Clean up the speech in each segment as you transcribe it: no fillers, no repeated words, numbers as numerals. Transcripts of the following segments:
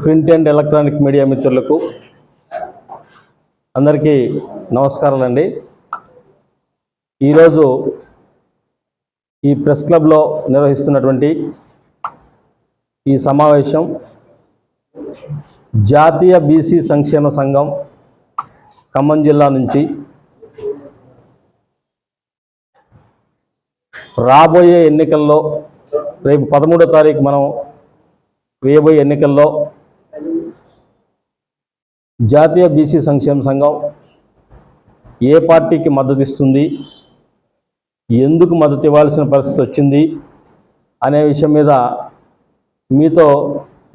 Print and electronic media మిత్రులకు అందరికీ నమస్కారాలండి. ఈరోజు ఈ ప్రెస్ క్లబ్లో నిర్వహిస్తున్నటువంటి ఈ సమావేశం జాతీయ బీసీ సంక్షేమ సంఘం ఖమ్మం జిల్లా నుంచి రాబోయే ఎన్నికల్లో రేపు 13వ తారీఖు మనం వేయబోయే ఎన్నికల్లో జాతీయ బీసీ సంక్షేమ సంఘం ఏ పార్టీకి మద్దతు ఇస్తుంది, ఎందుకు మద్దతు ఇవ్వాల్సిన పరిస్థితి వచ్చింది అనే విషయం మీద మీతో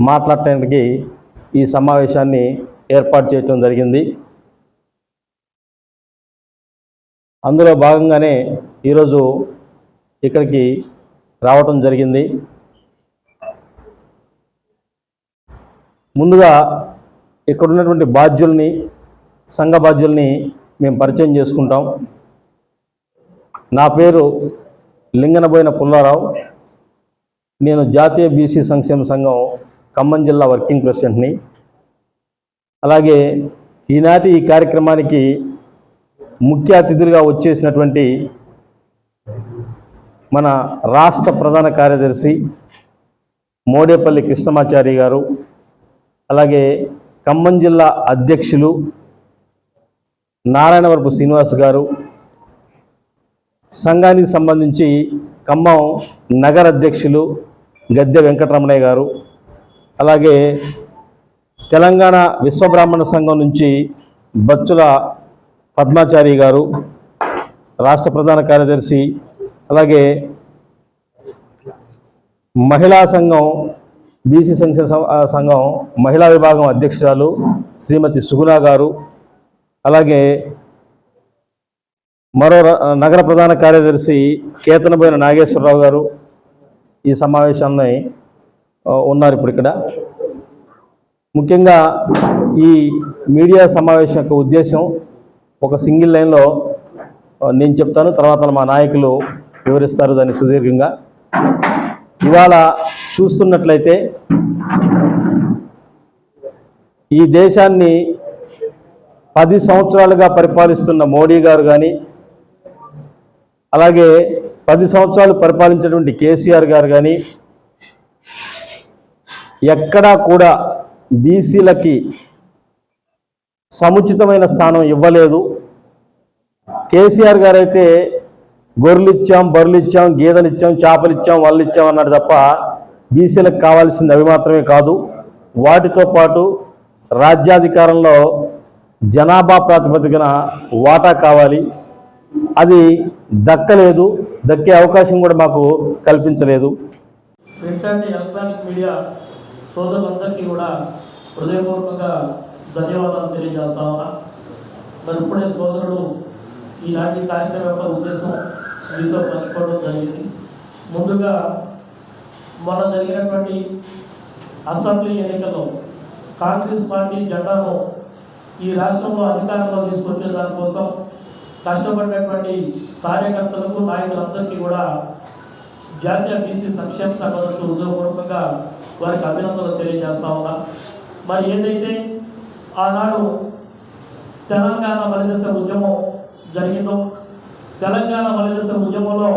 మాట్లాడటానికి ఈ సమావేశాన్ని ఏర్పాటు చేయడం జరిగింది. అందులో భాగంగానే ఈరోజు ఇక్కడికి రావటం జరిగింది. ముందుగా ఇక్కడ ఉన్నటువంటి బాధ్యుల్ని, సంఘ బాధ్యుల్ని మేము పరిచయం చేసుకుంటాం. నా పేరు లింగనబోయిన పుల్లారావు. నేను జాతీయ బీసీ సంక్షేమ సంఘం ఖమ్మం జిల్లా వర్కింగ్ ప్రెసిడెంట్ని. అలాగే ఈనాటి ఈ కార్యక్రమానికి ముఖ్య అతిథులుగా వచ్చేసినటువంటి మన రాష్ట్ర ప్రధాన కార్యదర్శి మోడేపల్లి కృష్ణమాచారి గారు, అలాగే ఖమ్మం జిల్లా అధ్యక్షులు నారాయణవరపు శ్రీనివాస్ గారు, సంఘానికి సంబంధించి ఖమ్మం నగర అధ్యక్షులు గద్దె వెంకటరమణయ్య గారు, అలాగే తెలంగాణ విశ్వబ్రాహ్మణ సంఘం నుంచి బచ్చుల పద్మాచారి గారు రాష్ట్ర ప్రధాన కార్యదర్శి, అలాగే మహిళా సంఘం బీసీ సంక్షేమ సంఘం మహిళా విభాగం అధ్యక్షురాలు శ్రీమతి సుగుణ గారు, అలాగే మరో నగర ప్రధాన కార్యదర్శి కేతనబోయిన నాగేశ్వరరావు గారు ఈ సమావేశాన్ని ఉన్నారు ఇప్పుడు ఇక్కడ. ముఖ్యంగా ఈ మీడియా సమావేశం యొక్క ఉద్దేశం ఒక సింగిల్ లైన్లో నేను చెప్తాను, తర్వాత మా నాయకులు వివరిస్తారు దాన్ని సుదీర్ఘంగా. ఇవాళ చూస్తున్నట్లయితే ఈ దేశాన్ని 10 సంవత్సరాలుగా పరిపాలిస్తున్న మోడీ గారు కానీ, అలాగే 10 సంవత్సరాలు పరిపాలించినటువంటి కేసీఆర్ గారు కానీ ఎక్కడా కూడా బీసీలకి సముచితమైన స్థానం ఇవ్వలేదు. కేసీఆర్ గారు అయితే గొర్రెలు ఇచ్చాం, బర్రెలు ఇచ్చాం, గేదెలు ఇచ్చాం, చేపలు ఇచ్చాం, వాళ్ళు ఇచ్చాం అన్నాడు తప్ప బీసీలకు కావాల్సింది అవి మాత్రమే కాదు, వాటితో పాటు రాజ్యాధికారంలో జనాభా ప్రాతిపదికన వాటా కావాలి, అది దక్కలేదు, దక్కే అవకాశం కూడా మాకు కల్పించలేదు. ప్రింట్ అండ్ ఎలక్ట్రానిక్ మీడియా సోదరులందరికీ కూడా హృదయపూర్వకంగా ధన్యవాదాలు తెలియజేస్తా ఉన్నా. మరి ఇప్పుడే సోదరుడు ఈనాటి కార్యక్రమం యొక్క ఉద్దేశం మీతో పంచుకోవడం జరిగింది. ముందుగా మొన్న జరిగినటువంటి అసెంబ్లీ ఎన్నికల్లో కాంగ్రెస్ పార్టీ జెండాను ఈ రాష్ట్రంలో అధికారంలో తీసుకొచ్చే దానికోసం కష్టపడినటువంటి కార్యకర్తలకు, నాయకులందరికీ కూడా జాతీయ బీసీ సంక్షేమ సంఘం నుంచి ఉద్యోగపూర్వకంగా వారికి అభినందనలు తెలియజేస్తా ఉన్నా. మరి ఏదైతే ఆనాడు తెలంగాణ మలిదశ ఉద్యమం జరిగిందో, తెలంగాణ మలిదశ ఉద్యమంలో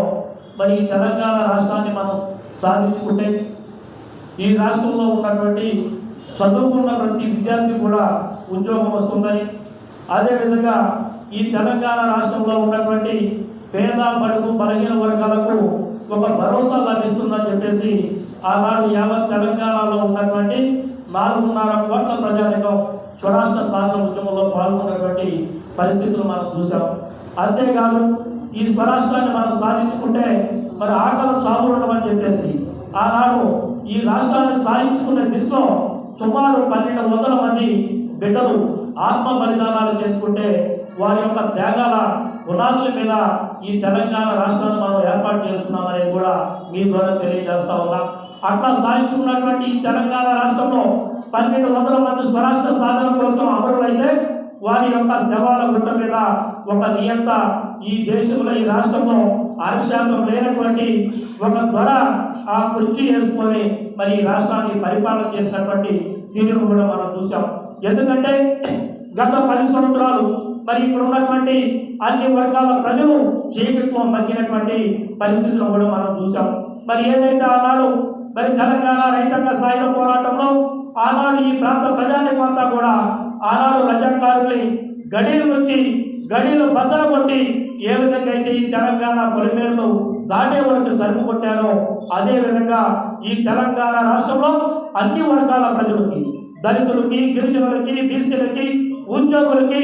మరి తెలంగాణ రాష్ట్రాన్ని మనం సాధించుకుంటే ఈ రాష్ట్రంలో ఉన్నటువంటి చదువుకున్న ప్రతి విద్యార్థి కూడా ఉద్యోగం వస్తుందని, అదేవిధంగా ఈ తెలంగాణ రాష్ట్రంలో ఉన్నటువంటి పేద, బడుగు, బలహీన వర్గాలకు ఒక భరోసా లభిస్తుందని చెప్పేసి ఆనాడు యావత్ తెలంగాణలో ఉన్నటువంటి 4.5 కోట్ల ప్రజానికం స్వరాష్ట్ర సాధన ఉద్యమంలో పాల్గొన్నటువంటి పరిస్థితులు మనం చూసాం. అంతేకాదు ఈ స్వరాష్ట్రాన్ని మనం సాధించుకుంటే మరి ఆకలి చావు ఉండమని చెప్పేసి ఆనాడు ఈ రాష్ట్రాన్ని సాధించుకునే దిశలో సుమారు 1200 మంది బిడ్డలు ఆత్మ బలిదానాలు చేసుకుంటే వారి యొక్క త్యాగాల పునాదుల మీద ఈ తెలంగాణ రాష్ట్రాన్ని మనం ఏర్పాటు చేస్తున్నామనేది కూడా మీ ద్వారా తెలియజేస్తా ఉన్నాం. అట్లా సాధించుకున్నటువంటి ఈ తెలంగాణ రాష్ట్రంలో 1200 మంది స్వరాష్ట్ర సాధన కోసం అమరులైతే వారి యొక్క శవాల గుట్ట మీద ఒక నియంత ఈ దేశంలో, ఈ రాష్ట్రంలో అరశాతం లేనటువంటి ఒక త్వర ఆ కుర్చీ వేసుకొని మరి రాష్ట్రాన్ని పరిపాలన చేసినటువంటి తీరును కూడా మనం చూసాం. ఎందుకంటే గత 10 సంవత్సరాలు మరి ఇక్కడ ఉన్నటువంటి అన్ని వర్గాల ప్రజలు చీకట్లో మగ్గినటువంటి పరిస్థితులను కూడా మనం చూసాం. మరి ఏదైతే ఆనాడు మరి తెలంగాణ రైతాంగ సాయుధ పోరాటంలో ఆనాడు ఈ ప్రాంత ప్రజానికం అంతా కూడా ఆనాడు రజాకారుల్ని గడీలు వచ్చి గడీలు బద్దలు కొట్టి ఏ విధంగా అయితే ఈ తెలంగాణ పొలిమేరలు దాటే వరకు తరుము కొట్టారో అదే విధంగా ఈ తెలంగాణ రాష్ట్రంలో అన్ని వర్గాల ప్రజలకి, దళితులకి, గిరిజనులకి, బీసీలకి, ఉద్యోగులకి,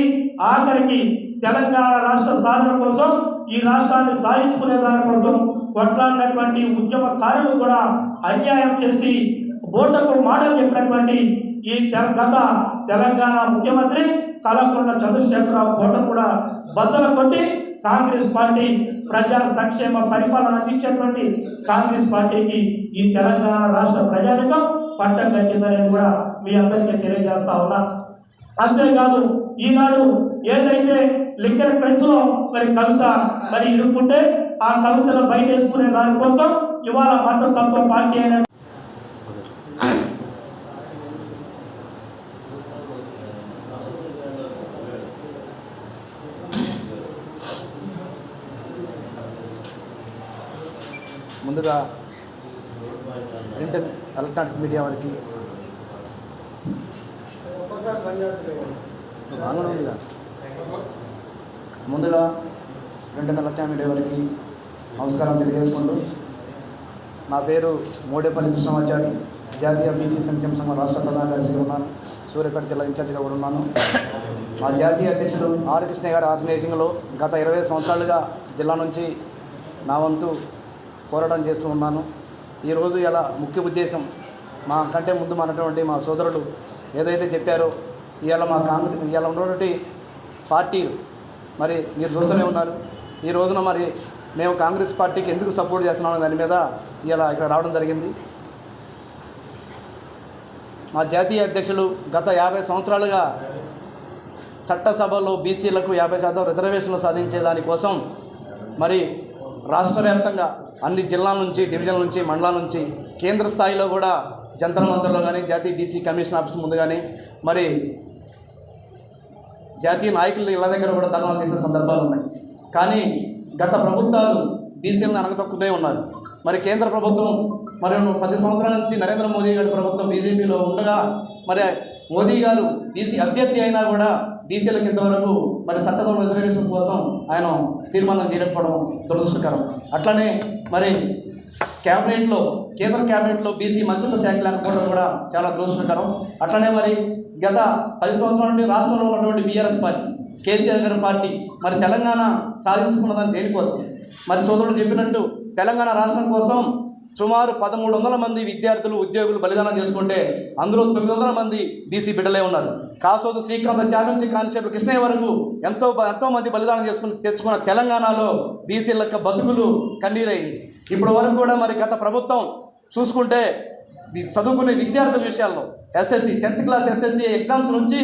ఆఖరికి తెలంగాణ రాష్ట్ర సాధన కోసం ఈ రాష్ట్రాన్ని సాధించుకునే దాని కోసం కొట్లాడినటువంటి ఉద్యమకారులు కూడా అన్యాయం చేసి బోటకు మాటలు చెప్పినటువంటి ఈ గత తెలంగాణ ముఖ్యమంత్రి కల్వకుంట్ల చంద్రశేఖరరావు కోటను కూడా బద్దలు కొట్టి కాంగ్రెస్ పార్టీ ప్రజా సంక్షేమ పరిపాలన అందించేటువంటి కాంగ్రెస్ పార్టీకి ఈ తెలంగాణ రాష్ట్ర ప్రజానికం పట్టం కట్టిందనేది కూడా మీ అందరికీ తెలియజేస్తా ఉన్నా. అంతేకాదు ఈనాడు ఏదైతే లిక్కర్ ప్రెస్ లో మరి కవిత మరి ఇరుక్కుంటే ఆ కవితను బయట వేసుకునే దానికోసం ఇవాళ మత తత్వ పార్టీ అయిన ముందుగా ప్రింట్ ఎలక్ట్రానిక్ మీడియా వారికి ముందుగా ప్రింట్ ఎలక్ట్రానిక్ మీడియా వారికి నమస్కారం తెలియజేసుకుంటూ, నా పేరు మోడేపల్లి కృష్ణమాచారి, జాతీయ బీసీ సంక్షేమ సంఘం రాష్ట్ర ప్రధాన కార్యదర్శిగా ఉన్నాను. సూర్యాపేట జిల్లా ఇన్ఛార్జిగా కూడా ఉన్నాను. మా జాతీయ అధ్యక్షుడు ఆర్ కృష్ణ గారి ఆర్గనైజింగ్లో గత 20 సంవత్సరాలుగా జిల్లా నుంచి నా వంతు పోరాటం చేస్తూ ఉన్నాను. ఈరోజు ఇలా ముఖ్య ఉద్దేశం మా కంటే ముందు మనటువంటి మా సోదరులు ఏదైతే చెప్పారో ఇవాళ మా కాంగ్రెస్ ఇవాళ ఉన్నటువంటి పార్టీలు మరి మీరు చూస్తూనే ఉన్నారు. ఈ రోజున మరి మేము కాంగ్రెస్ పార్టీకి ఎందుకు సపోర్ట్ చేస్తున్నామనే దాని మీద ఇలా ఇక్కడ రావడం జరిగింది. మా జాతీయ అధ్యక్షులు గత 50 సంవత్సరాలుగా చట్టసభలో బీసీలకు 50% రిజర్వేషన్లు సాధించే దానికోసం మరి రాష్ట్ర వ్యాప్తంగా అన్ని జిల్లాల నుంచి, డివిజన్ల నుంచి, మండలాల నుంచి, కేంద్ర స్థాయిలో కూడా జంతర్ మంతర్లో కానీ, జాతీయ బీసీ కమిషన్ ఆఫీస్ ముందు కానీ, మరి జాతీయ నాయకుల ఇళ్ళ దగ్గర కూడా ధర్నాలు చేసిన సందర్భాలు ఉన్నాయి. కానీ గత ప్రభుత్వాలు బీసీలను అనగతొక్కునే ఉన్నారు. మరి కేంద్ర ప్రభుత్వం మరి 10 సంవత్సరాల నుంచి నరేంద్ర మోదీ గారి ప్రభుత్వం బీజేపీలో ఉండగా మరి మోదీ గారు బీసీ అభ్యర్థి అయినా కూడా బీసీలకు ఇంతవరకు మరి చట్టసభ రిజర్వేషన్ కోసం ఆయన తీర్మానం చేయకపోవడం దురదృష్టకరం. అట్లనే మరి కేంద్ర క్యాబినెట్లో బీసీ మంత్రిత్వ శాఖ లేకపోవడం కూడా చాలా దురదృష్టకరం. అట్లనే మరి గత 10 సంవత్సరాల నుండి రాష్ట్రంలో ఉన్నటువంటి బీఆర్ఎస్ పార్టీ, కేసీఆర్ గారి పార్టీ మరి తెలంగాణ సాధించుకున్నదాన్ని దేనికోసం? మరి సోదరుడు చెప్పినట్టు తెలంగాణ రాష్ట్రం కోసం సుమారు 1300 మంది విద్యార్థులు, ఉద్యోగులు బలిదానం చేసుకుంటే అందులో 900 మంది బీసీ బిడ్డలే ఉన్నారు. కాసోజు శ్రీకాంతాచారి నుంచి కానిస్టేబుల్ కృష్ణయ్య వరకు ఎంతో మంది బలిదానం తెచ్చుకున్న తెలంగాణలో బీసీల బతుకులు కన్నీరైంది. ఇప్పుడు వరకు కూడా మరి గత ప్రభుత్వం చూసుకుంటే చదువుకునే విద్యార్థుల విషయాల్లో SSC 10th class SSC exams నుంచి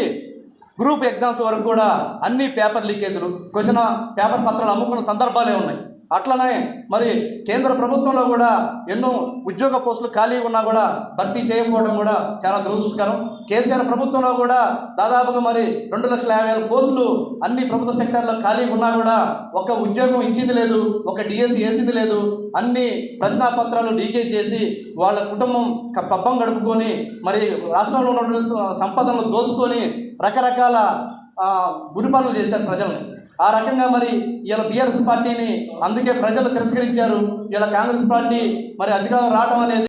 గ్రూప్ ఎగ్జామ్స్ వరకు కూడా అన్ని పేపర్ లీకేజీలు, క్వశ్చన్ పేపర్ పత్రాలు అమ్ముకున్న సందర్భాలే ఉన్నాయి. అట్లనే మరి కేంద్ర ప్రభుత్వంలో కూడా ఎన్నో ఉద్యోగ పోస్టులు ఖాళీ ఉన్నా కూడా భర్తీ చేయకపోవడం కూడా చాలా దురదృష్టకరం. కేసీఆర్ ప్రభుత్వంలో కూడా దాదాపుగా మరి 2,50,000 పోస్టులు అన్ని ప్రభుత్వ సెక్టార్లో ఖాళీ ఉన్నా కూడా ఒక ఉద్యోగం ఇచ్చింది లేదు, ఒక డిఎస్సి వేసింది లేదు. అన్ని ప్రశ్నాపత్రాలు లీకేజ్ చేసి వాళ్ళ కుటుంబం పబ్బం గడుపుకొని మరి రాష్ట్రంలో ఉన్నటువంటి సంపదలను దోసుకొని రకరకాల గురిపనులు చేశారు ప్రజల్ని. ఆ రకంగా మరి ఇలా బీఆర్ఎస్ పార్టీని అందుకే ప్రజలు తిరస్కరించారు. ఇలా కాంగ్రెస్ పార్టీ మరి అధికారం రావడం అనేది